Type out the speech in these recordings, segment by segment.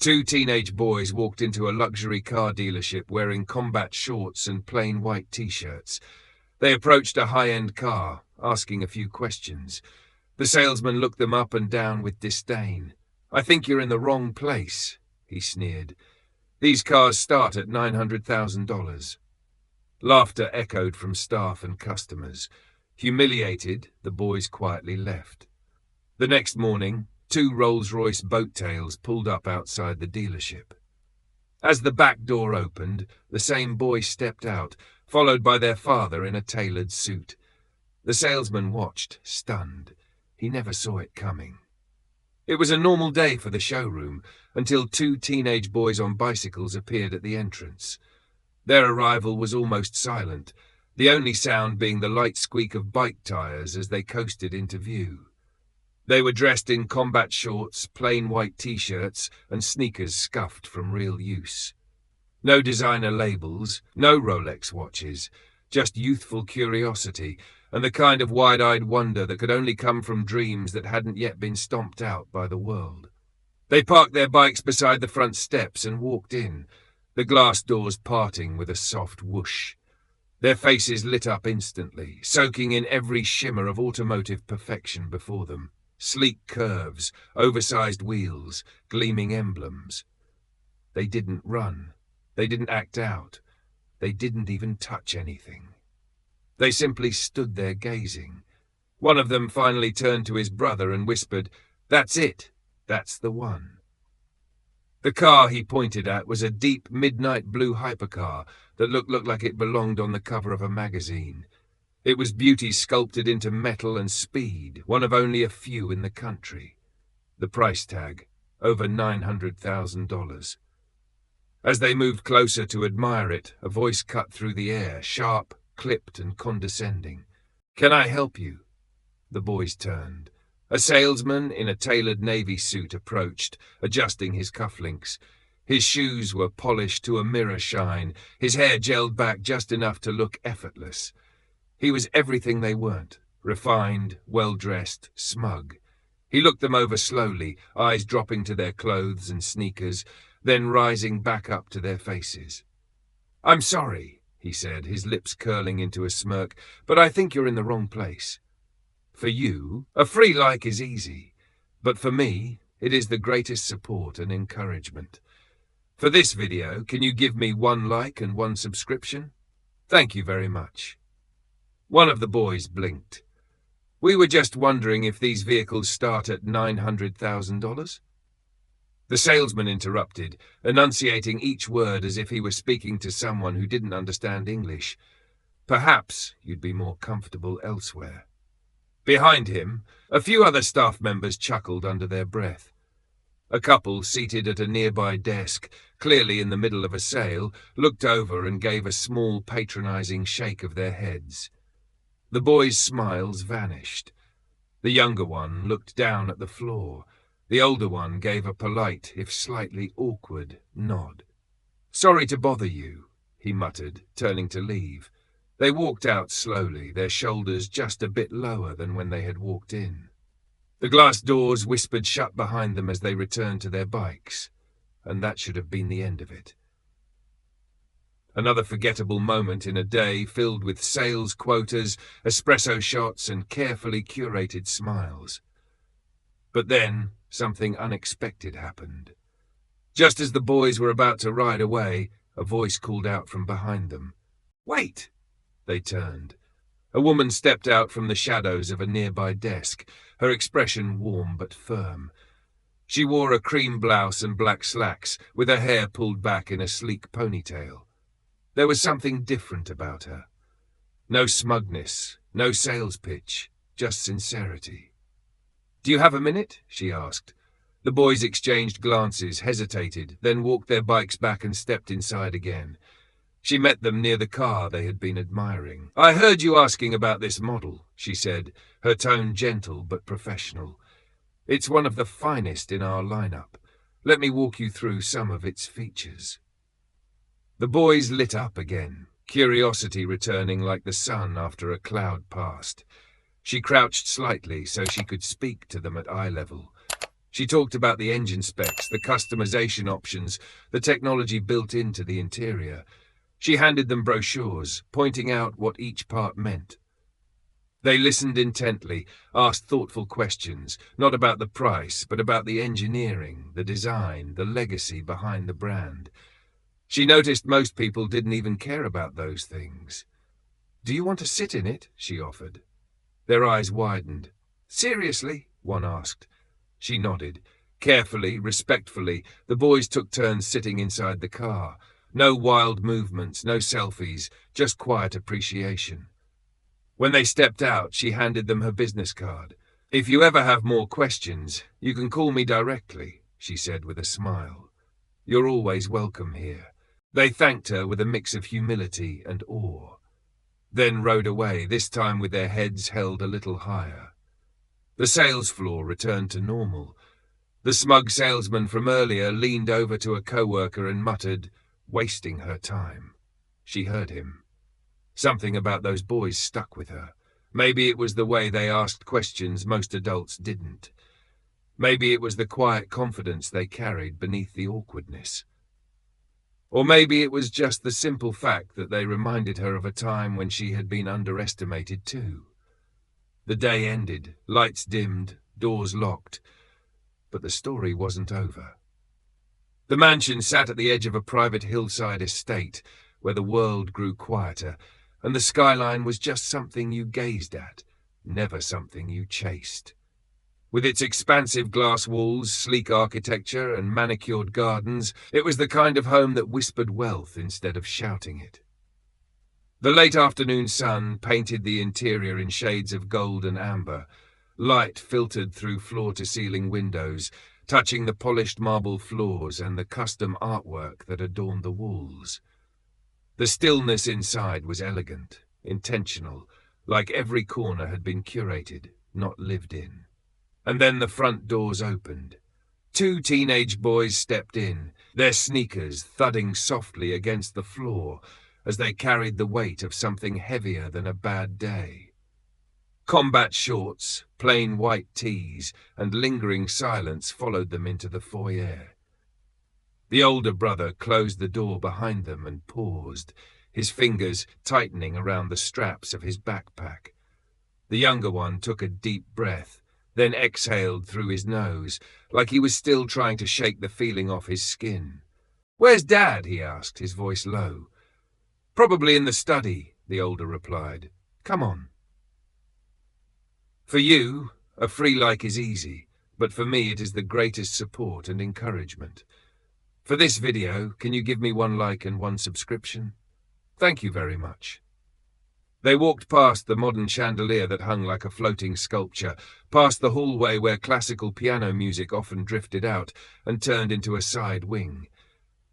Two teenage boys walked into a luxury car dealership wearing combat shorts and plain white t-shirts. They approached a high-end car, asking a few questions. The salesman looked them up and down with disdain. "I think you're in the wrong place," he sneered. "These cars start at $900,000. Laughter echoed from staff and customers. Humiliated, the boys quietly left. The next morning, two Rolls-Royce Boat Tails pulled up outside the dealership. As the back door opened, the same boy stepped out, followed by their father in a tailored suit. The salesman watched, stunned. He never saw it coming. It was a normal day for the showroom, until two teenage boys on bicycles appeared at the entrance. Their arrival was almost silent, the only sound being the light squeak of bike tires as they coasted into view. They were dressed in combat shorts, plain white t-shirts, and sneakers scuffed from real use. No designer labels, no Rolex watches, just youthful curiosity and the kind of wide-eyed wonder that could only come from dreams that hadn't yet been stomped out by the world. They parked their bikes beside the front steps and walked in, the glass doors parting with a soft whoosh. Their faces lit up instantly, soaking in every shimmer of automotive perfection before them. Sleek curves, oversized wheels, gleaming emblems. They didn't run. They didn't act out. They didn't even touch anything. They simply stood there gazing. One of them finally turned to his brother and whispered, "That's it. That's the one." The car he pointed at was a deep midnight blue hypercar that looked like it belonged on the cover of a magazine. It was beauty sculpted into metal and speed, one of only a few in the country. The price tag, over $900,000. As they moved closer to admire it, a voice cut through the air, sharp, clipped and condescending. "Can I help you?" The boys turned. A salesman in a tailored navy suit approached, adjusting his cufflinks. His shoes were polished to a mirror shine, his hair gelled back just enough to look effortless. He was everything they weren't, refined, well-dressed, smug. He looked them over slowly, eyes dropping to their clothes and sneakers, then rising back up to their faces. "I'm sorry," he said, his lips curling into a smirk, "but I think you're in the wrong place. For you, a free like is easy, but for me, it is the greatest support and encouragement. For this video, can you give me 1 like and 1 subscription? Thank you very much." One of the boys blinked. "We were just wondering if these vehicles start at $900,000? The salesman interrupted, enunciating each word as if he were speaking to someone who didn't understand English. "Perhaps you'd be more comfortable elsewhere." Behind him, a few other staff members chuckled under their breath. A couple seated at a nearby desk, clearly in the middle of a sale, looked over and gave a small patronizing shake of their heads. The boys' smiles vanished. The younger one looked down at the floor. The older one gave a polite, if slightly awkward, nod. "Sorry to bother you," he muttered, turning to leave. They walked out slowly, their shoulders just a bit lower than when they had walked in. The glass doors whispered shut behind them as they returned to their bikes, and that should have been the end of it. Another forgettable moment in a day filled with sales quotas, espresso shots, and carefully curated smiles. But then, something unexpected happened. Just as the boys were about to ride away, a voice called out from behind them. "Wait!" They turned. A woman stepped out from the shadows of a nearby desk, her expression warm but firm. She wore a cream blouse and black slacks, with her hair pulled back in a sleek ponytail. There was something different about her. No smugness, no sales pitch, just sincerity. "Do you have a minute?" she asked. The boys exchanged glances, hesitated, then walked their bikes back and stepped inside again. She met them near the car they had been admiring. "I heard you asking about this model," she said, her tone gentle but professional. "It's one of the finest in our lineup. Let me walk you through some of its features." The boys lit up again, curiosity returning like the sun after a cloud passed. She crouched slightly so she could speak to them at eye level. She talked about the engine specs, the customization options, the technology built into the interior. She handed them brochures, pointing out what each part meant. They listened intently, asked thoughtful questions, not about the price, but about the engineering, the design, the legacy behind the brand. She noticed most people didn't even care about those things. "Do you want to sit in it?" she offered. Their eyes widened. "Seriously?" one asked. She nodded. Carefully, respectfully, the boys took turns sitting inside the car. No wild movements, no selfies, just quiet appreciation. When they stepped out, she handed them her business card. "If you ever have more questions, you can call me directly," she said with a smile. "You're always welcome here." They thanked her with a mix of humility and awe, then rode away, this time with their heads held a little higher. The sales floor returned to normal. The smug salesman from earlier leaned over to a coworker and muttered, "Wasting her time." She heard him. Something about those boys stuck with her. Maybe it was the way they asked questions most adults didn't. Maybe it was the quiet confidence they carried beneath the awkwardness. Or maybe it was just the simple fact that they reminded her of a time when she had been underestimated too. The day ended, lights dimmed, doors locked, but the story wasn't over. The mansion sat at the edge of a private hillside estate where the world grew quieter, and the skyline was just something you gazed at, never something you chased. With its expansive glass walls, sleek architecture, and manicured gardens, it was the kind of home that whispered wealth instead of shouting it. The late afternoon sun painted the interior in shades of gold and amber. Light filtered through floor-to-ceiling windows, touching the polished marble floors and the custom artwork that adorned the walls. The stillness inside was elegant, intentional, like every corner had been curated, not lived in. And then the front doors opened. Two teenage boys stepped in, their sneakers thudding softly against the floor as they carried the weight of something heavier than a bad day. Combat shorts, plain white tees, and lingering silence followed them into the foyer. The older brother closed the door behind them and paused, his fingers tightening around the straps of his backpack. The younger one took a deep breath, then exhaled through his nose, like he was still trying to shake the feeling off his skin. "Where's Dad?" he asked, his voice low. "Probably in the study," the older replied. "Come on." For you, a free like is easy, but for me it is the greatest support and encouragement. For this video, can you give me 1 like and 1 subscription? Thank you very much. They walked past the modern chandelier that hung like a floating sculpture, past the hallway where classical piano music often drifted out and turned into a side wing.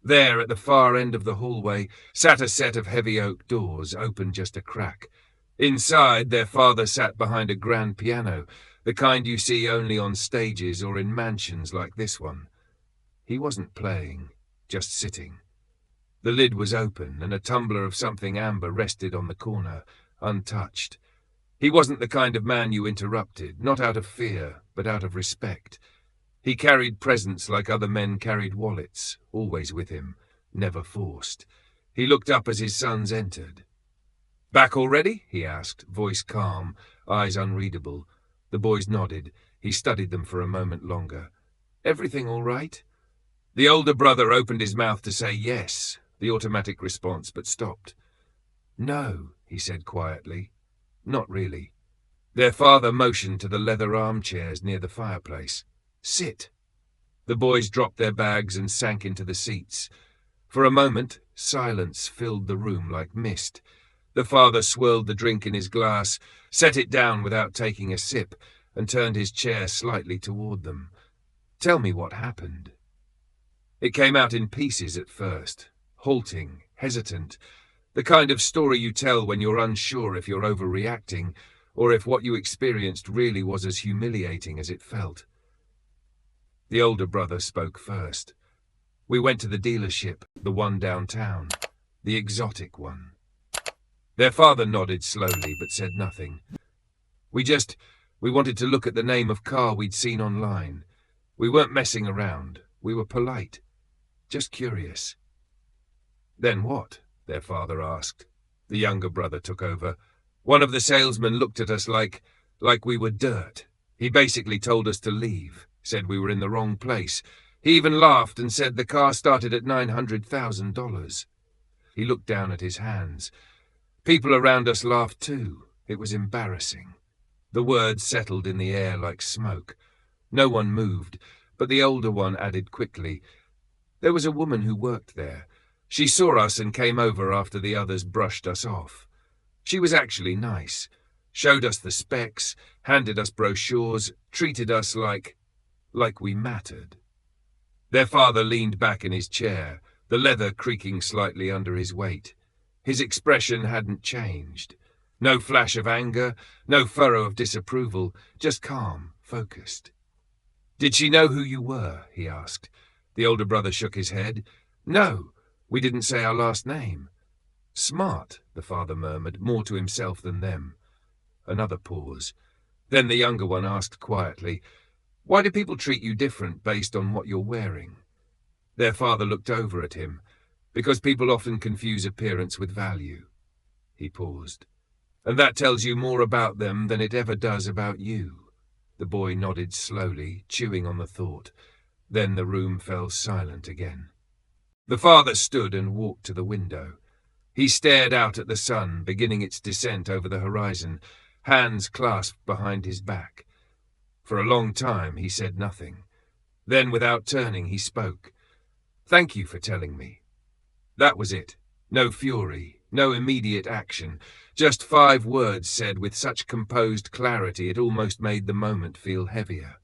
There, at the far end of the hallway, sat a set of heavy oak doors, open just a crack. Inside, their father sat behind a grand piano, the kind you see only on stages or in mansions like this one. He wasn't playing, just sitting. The lid was open, and a tumbler of something amber rested on the corner, untouched. He wasn't the kind of man you interrupted, not out of fear, but out of respect. He carried presents like other men carried wallets, always with him, never forced. He looked up as his sons entered. "Back already?" he asked, voice calm, eyes unreadable. The boys nodded. He studied them for a moment longer. "Everything all right?" The older brother opened his mouth to say yes, the automatic response, but stopped. "No," he said quietly. "Not really." Their father motioned to the leather armchairs near the fireplace. "Sit." The boys dropped their bags and sank into the seats. For a moment, silence filled the room like mist. The father swirled the drink in his glass, set it down without taking a sip, and turned his chair slightly toward them. "Tell me what happened." It came out in pieces at first, halting, hesitant, the kind of story you tell when you're unsure if you're overreacting, or if what you experienced really was as humiliating as it felt. The older brother spoke first. "We went to the dealership, the one downtown, the exotic one." Their father nodded slowly but said nothing. We wanted to look at the name of car we'd seen online. We weren't messing around. We were polite. Just curious." "Then what?" their father asked. The younger brother took over. "One of the salesmen looked at us like we were dirt. He basically told us to leave, said we were in the wrong place. He even laughed and said the car started at $900,000. He looked down at his hands. People around us laughed too. It was embarrassing. The words settled in the air like smoke. No one moved, but the older one added quickly, "There was a woman who worked there. She saw us and came over after the others brushed us off. She was actually nice. Showed us the specs, handed us brochures, treated us like we mattered." Their father leaned back in his chair, the leather creaking slightly under his weight. His expression hadn't changed. No flash of anger, no furrow of disapproval, just calm, focused. "Did she know who you were?" he asked. The older brother shook his head. "No, we didn't say our last name." "Smart," the father murmured, more to himself than them. Another pause. Then the younger one asked quietly, "Why do people treat you different based on what you're wearing?" Their father looked over at him. "Because people often confuse appearance with value." He paused. "And that tells you more about them than it ever does about you." The boy nodded slowly, chewing on the thought. Then the room fell silent again. The father stood and walked to the window. He stared out at the sun, beginning its descent over the horizon, hands clasped behind his back. For a long time he said nothing. Then, without turning, he spoke. "Thank you for telling me." That was it. No fury, no immediate action. Just 5 words said with such composed clarity it almost made the moment feel heavier.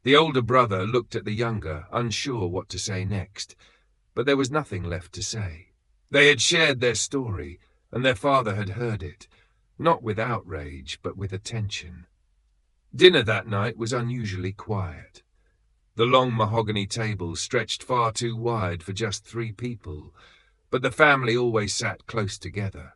The older brother looked at the younger, unsure what to say next. But there was nothing left to say. They had shared their story, and their father had heard it, not with outrage, but with attention. Dinner that night was unusually quiet. The long mahogany table stretched far too wide for just 3 people, but the family always sat close together.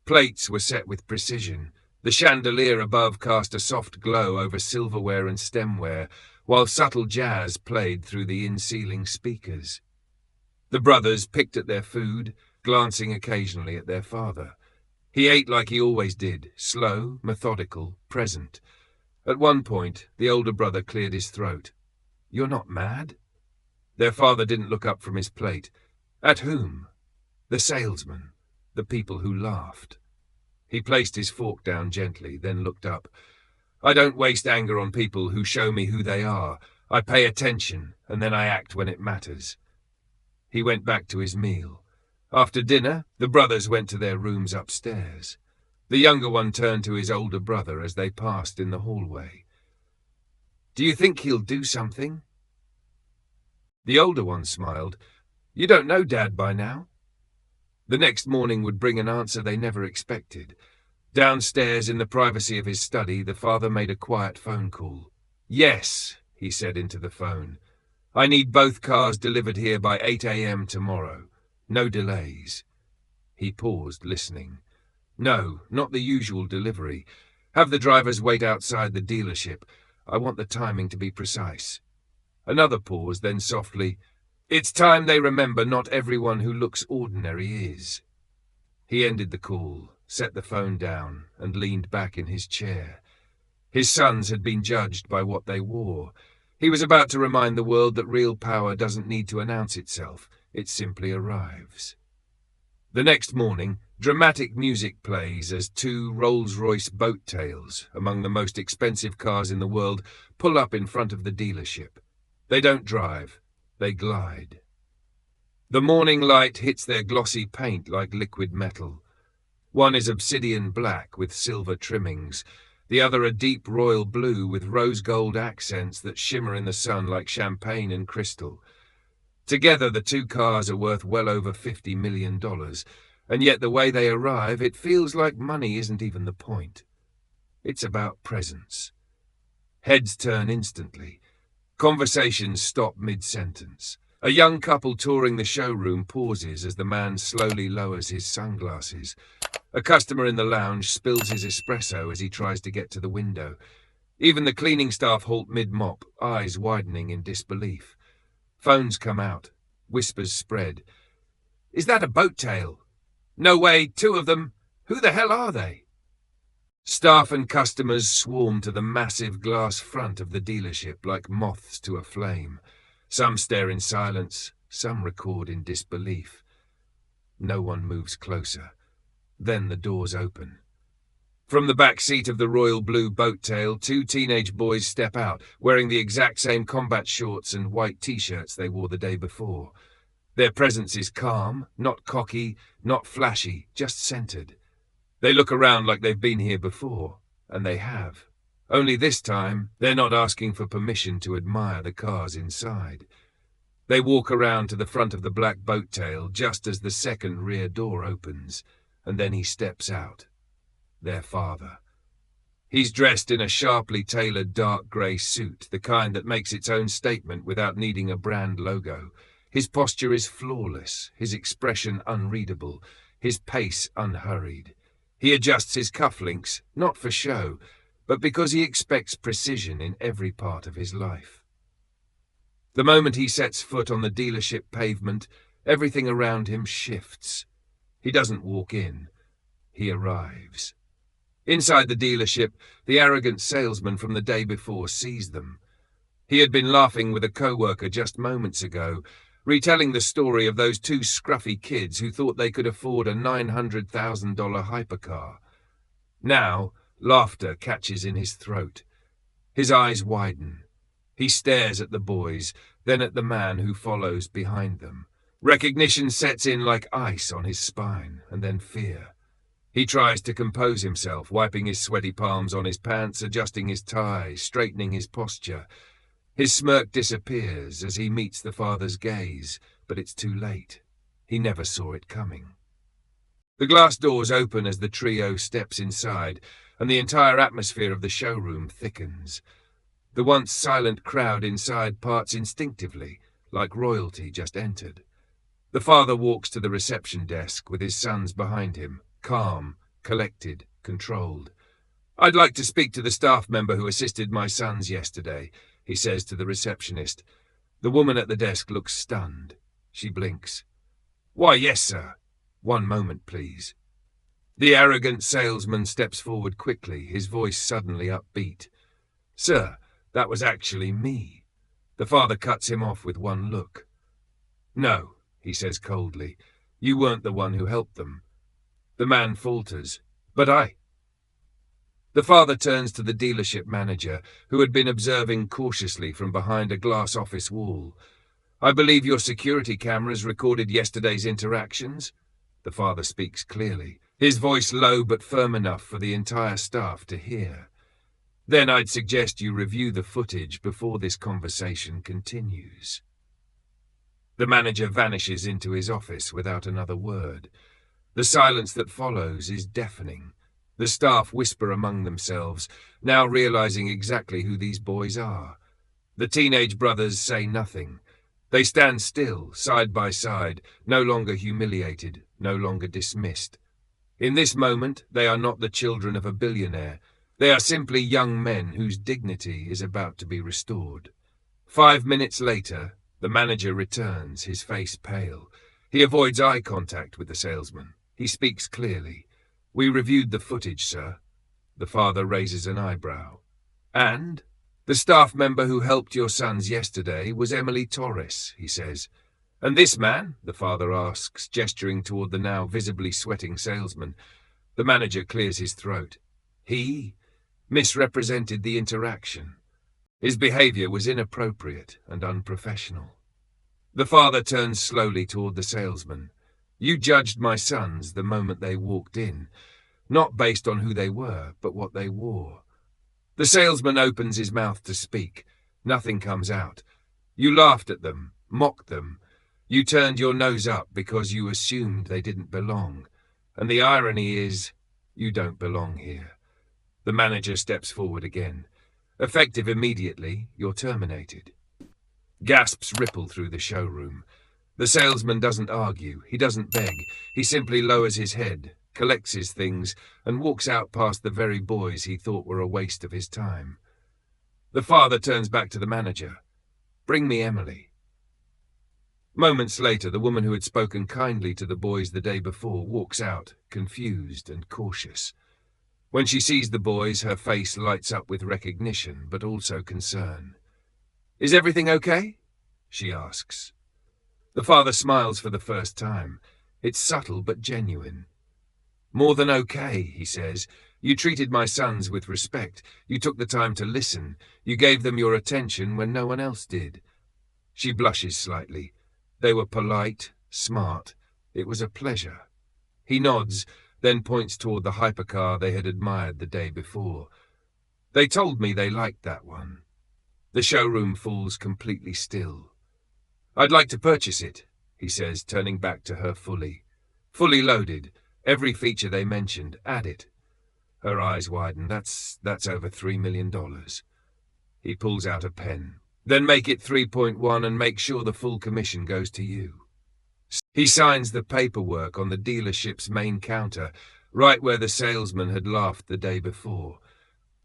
Plates were set with precision. The chandelier above cast a soft glow over silverware and stemware, while subtle jazz played through the in-ceiling speakers. The brothers picked at their food, glancing occasionally at their father. He ate like he always did, slow, methodical, present. At one point, the older brother cleared his throat. "You're not mad?" Their father didn't look up from his plate. At whom? The salesman, the people who laughed. He placed his fork down gently, then looked up. "I don't waste anger on people who show me who they are. I pay attention, and then I act when it matters." He went back to his meal. After dinner, the brothers went to their rooms upstairs. The younger one turned to his older brother as they passed in the hallway. "Do you think he'll do something?" The older one smiled. "You don't know Dad by now?" The next morning would bring an answer they never expected. Downstairs in the privacy of his study, the father made a quiet phone call. "Yes," he said into the phone. "I need both cars delivered here by 8 a.m. tomorrow. No delays." He paused, listening. "No, not the usual delivery. Have the drivers wait outside the dealership. I want the timing to be precise." Another pause, then softly, "It's time they remember not everyone who looks ordinary is." He ended the call, set the phone down, and leaned back in his chair. His sons had been judged by what they wore. He was about to remind the world that real power doesn't need to announce itself. It simply arrives. The next morning, dramatic music plays as 2 Rolls-Royce Boat Tails, among the most expensive cars in the world, pull up in front of the dealership. They don't drive, they glide. The morning light hits their glossy paint like liquid metal. One is obsidian black with silver trimmings, the other a deep royal blue with rose gold accents that shimmer in the sun like champagne and crystal. Together, the 2 cars are worth well over $50 million, and yet the way they arrive, it feels like money isn't even the point. It's about presence. Heads turn instantly. Conversations stop mid-sentence. A young couple touring the showroom pauses as the man slowly lowers his sunglasses. A customer in the lounge spills his espresso as he tries to get to the window. Even the cleaning staff halt mid-mop, eyes widening in disbelief. Phones come out. Whispers spread. "Is that a boat tail?" "No way, 2 of them. Who the hell are they?" Staff and customers swarm to the massive glass front of the dealership like moths to a flame. Some stare in silence, some record in disbelief. No one moves closer. Then the doors open. From the back seat of the royal blue boat tail, 2 teenage boys step out, wearing the exact same combat shorts and white t-shirts they wore the day before. Their presence is calm, not cocky, not flashy, just centered. They look around like they've been here before, and they have. Only this time, they're not asking for permission to admire the cars inside. They walk around to the front of the black boat tail just as the second rear door opens, and then he steps out. Their father. He's dressed in a sharply tailored dark grey suit, the kind that makes its own statement without needing a brand logo. His posture is flawless, his expression unreadable, his pace unhurried. He adjusts his cufflinks, not for show, but because he expects precision in every part of his life. The moment he sets foot on the dealership pavement, everything around him shifts. He doesn't walk in. He arrives. Inside the dealership, the arrogant salesman from the day before sees them. He had been laughing with a co-worker just moments ago, retelling the story of those 2 scruffy kids who thought they could afford a $900,000 hypercar. Now, laughter catches in his throat. His eyes widen. He stares at the boys, then at the man who follows behind them. Recognition sets in like ice on his spine, and then fear. He tries to compose himself, wiping his sweaty palms on his pants, adjusting his tie, straightening his posture. His smirk disappears as he meets the father's gaze, but it's too late. He never saw it coming. The glass doors open as the trio steps inside, and the entire atmosphere of the showroom thickens. The once silent crowd inside parts instinctively, like royalty just entered. The father walks to the reception desk with his sons behind him, calm, collected, controlled. "I'd like to speak to the staff member who assisted my sons yesterday," he says to the receptionist. The woman at the desk looks stunned. She blinks. "Why, yes, sir. 1 moment, please." The arrogant salesman steps forward quickly, his voice suddenly upbeat. "Sir, that was actually me." The father cuts him off with one look. "No," he says coldly. "You weren't the one who helped them." The man falters. "But I—" The father turns to the dealership manager, who had been observing cautiously from behind a glass office wall. "I believe your security cameras recorded yesterday's interactions?" The father speaks clearly, his voice low but firm enough for the entire staff to hear. "Then I'd suggest you review the footage before this conversation continues." The manager vanishes into his office without another word. The silence that follows is deafening. The staff whisper among themselves, now realizing exactly who these boys are. The teenage brothers say nothing. They stand still, side by side, no longer humiliated, no longer dismissed. In this moment, they are not the children of a billionaire. They are simply young men whose dignity is about to be restored. 5 minutes later, the manager returns, his face pale. He avoids eye contact with the salesman. He speaks clearly. "We reviewed the footage, sir." The father raises an eyebrow. "And?" "The staff member who helped your sons yesterday was Emily Torres," he says. "And this man?" the father asks, gesturing toward the now visibly sweating salesman. The manager clears his throat. "He misrepresented the interaction. His behavior was inappropriate and unprofessional." The father turns slowly toward the salesman. "You judged my sons the moment they walked in, not based on who they were, but what they wore." The salesman opens his mouth to speak. Nothing comes out. "You laughed at them, mocked them. You turned your nose up because you assumed they didn't belong. And the irony is, you don't belong here." The manager steps forward again. "Effective immediately, you're terminated." Gasps ripple through the showroom. The salesman doesn't argue, he doesn't beg. He simply lowers his head, collects his things, and walks out past the very boys he thought were a waste of his time. The father turns back to the manager. "Bring me Emily." Moments later, the woman who had spoken kindly to the boys the day before walks out, confused and cautious. When she sees the boys, her face lights up with recognition, but also concern. "Is everything okay?" she asks. The father smiles for the first time. It's subtle but genuine. "More than okay," he says. "You treated my sons with respect. You took the time to listen. You gave them your attention when no one else did." She blushes slightly. They were polite, smart. It was a pleasure. He nods, then points toward the hypercar they had admired the day before. "They told me they liked that one." The showroom falls completely still. "I'd like to purchase it," he says, turning back to her fully. "Fully loaded. Every feature they mentioned. Add it." Her eyes widen. That's over $3 million. He pulls out a pen. "Then make it 3.1 and make sure the full commission goes to you." He signs the paperwork on the dealership's main counter, right where the salesman had laughed the day before.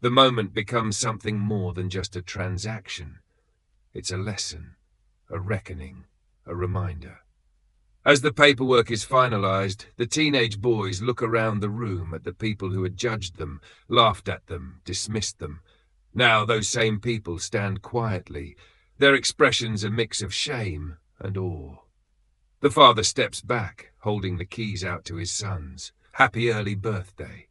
The moment becomes something more than just a transaction. It's a lesson, a reckoning, a reminder. As the paperwork is finalized, the teenage boys look around the room at the people who had judged them, laughed at them, dismissed them. Now those same people stand quietly, their expressions a mix of shame and awe. The father steps back, holding the keys out to his sons. "Happy early birthday."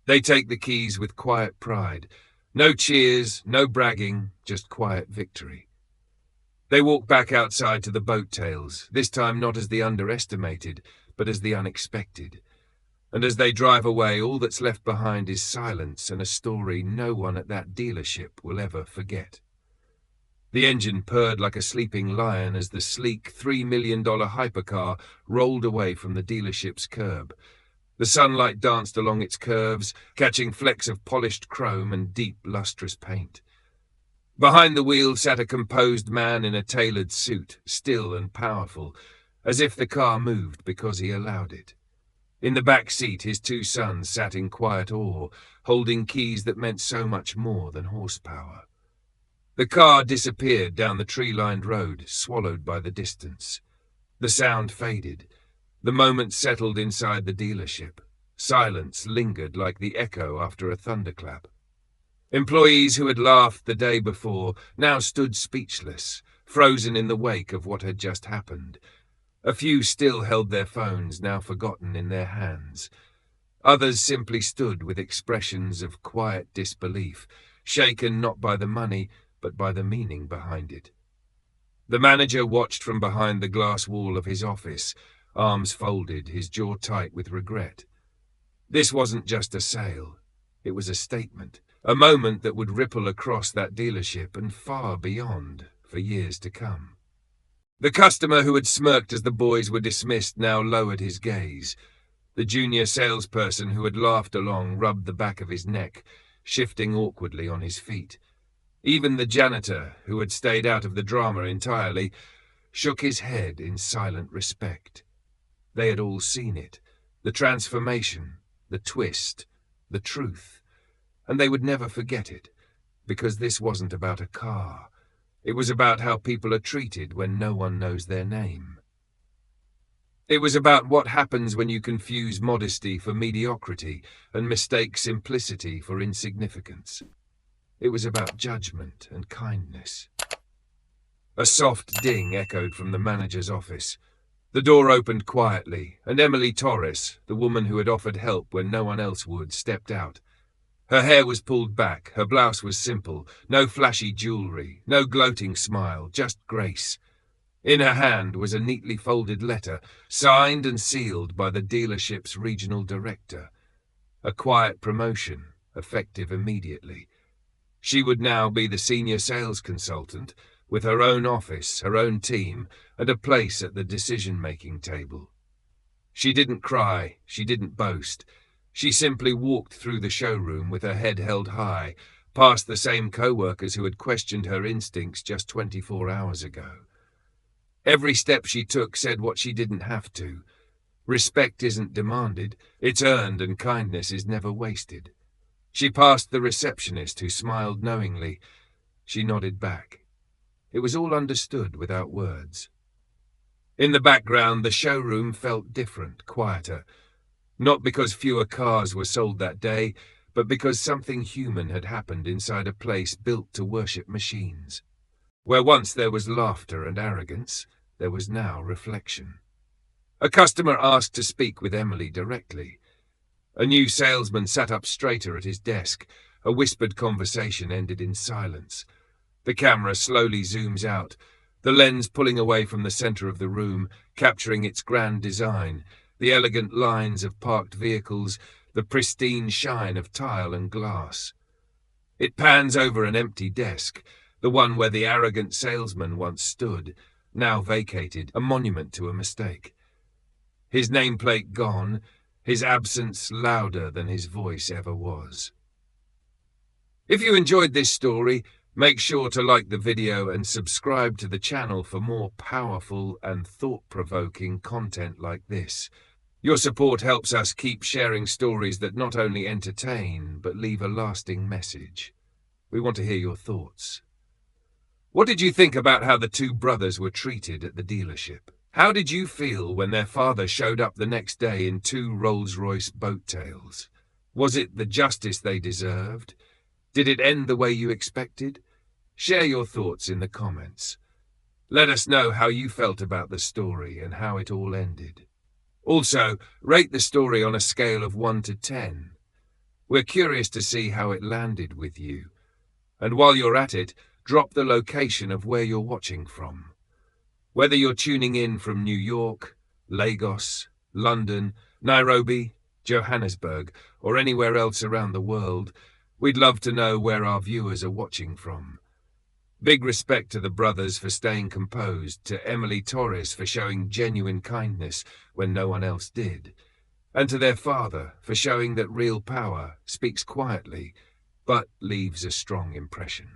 They take the keys with quiet pride. No cheers, no bragging, just quiet victory. They walk back outside to the Boat Tails, this time not as the underestimated, but as the unexpected. And as they drive away, all that's left behind is silence and a story no one at that dealership will ever forget. The engine purred like a sleeping lion as the sleek $3 million hypercar rolled away from the dealership's curb. The sunlight danced along its curves, catching flecks of polished chrome and deep, lustrous paint. Behind the wheel sat a composed man in a tailored suit, still and powerful, as if the car moved because he allowed it. In the back seat, his two sons sat in quiet awe, holding keys that meant so much more than horsepower. The car disappeared down the tree-lined road, swallowed by the distance. The sound faded. The moment settled inside the dealership. Silence lingered like the echo after a thunderclap. Employees who had laughed the day before now stood speechless, frozen in the wake of what had just happened. A few still held their phones, now forgotten, in their hands. Others simply stood with expressions of quiet disbelief, shaken not by the money, but by the meaning behind it. The manager watched from behind the glass wall of his office, arms folded, his jaw tight with regret. This wasn't just a sale. It was a statement, a moment that would ripple across that dealership and far beyond for years to come. The customer who had smirked as the boys were dismissed now lowered his gaze. The junior salesperson who had laughed along rubbed the back of his neck, shifting awkwardly on his feet. Even the janitor, who had stayed out of the drama entirely, shook his head in silent respect. They had all seen it, the transformation, the twist, the truth, and they would never forget it, because this wasn't about a car. It was about how people are treated when no one knows their name. It was about what happens when you confuse modesty for mediocrity and mistake simplicity for insignificance. It was about judgment and kindness. A soft ding echoed from the manager's office. The door opened quietly, and Emily Torres, the woman who had offered help when no one else would, stepped out. Her hair was pulled back, her blouse was simple, no flashy jewelry, no gloating smile, just grace. In her hand was a neatly folded letter, signed and sealed by the dealership's regional director. A quiet promotion, effective immediately. She would now be the senior sales consultant, with her own office, her own team, and a place at the decision-making table. She didn't cry, she didn't boast. She simply walked through the showroom with her head held high, past the same co-workers who had questioned her instincts just 24 hours ago. Every step she took said what she didn't have to. Respect isn't demanded, it's earned, and kindness is never wasted. She passed the receptionist, who smiled knowingly. She nodded back. It was all understood without words. In the background, the showroom felt different, quieter. Not because fewer cars were sold that day, but because something human had happened inside a place built to worship machines. Where once there was laughter and arrogance, there was now reflection. A customer asked to speak with Emily directly. A new salesman sat up straighter at his desk. A whispered conversation ended in silence. The camera slowly zooms out, the lens pulling away from the center of the room, capturing its grand design, the elegant lines of parked vehicles, the pristine shine of tile and glass. It pans over an empty desk, the one where the arrogant salesman once stood, now vacated, a monument to a mistake. His nameplate gone, his absence louder than his voice ever was. If you enjoyed this story, make sure to like the video and subscribe to the channel for more powerful and thought-provoking content like this. Your support helps us keep sharing stories that not only entertain, but leave a lasting message. We want to hear your thoughts. What did you think about how the two brothers were treated at the dealership? How did you feel when their father showed up the next day in two Rolls-Royce Boat Tails? Was it the justice they deserved? Did it end the way you expected? Share your thoughts in the comments. Let us know how you felt about the story and how it all ended. Also, rate the story on a scale of 1 to 10. We're curious to see how it landed with you. And while you're at it, drop the location of where you're watching from. Whether you're tuning in from New York, Lagos, London, Nairobi, Johannesburg, or anywhere else around the world, we'd love to know where our viewers are watching from. Big respect to the brothers for staying composed, to Emily Torres for showing genuine kindness when no one else did, and to their father for showing that real power speaks quietly, but leaves a strong impression.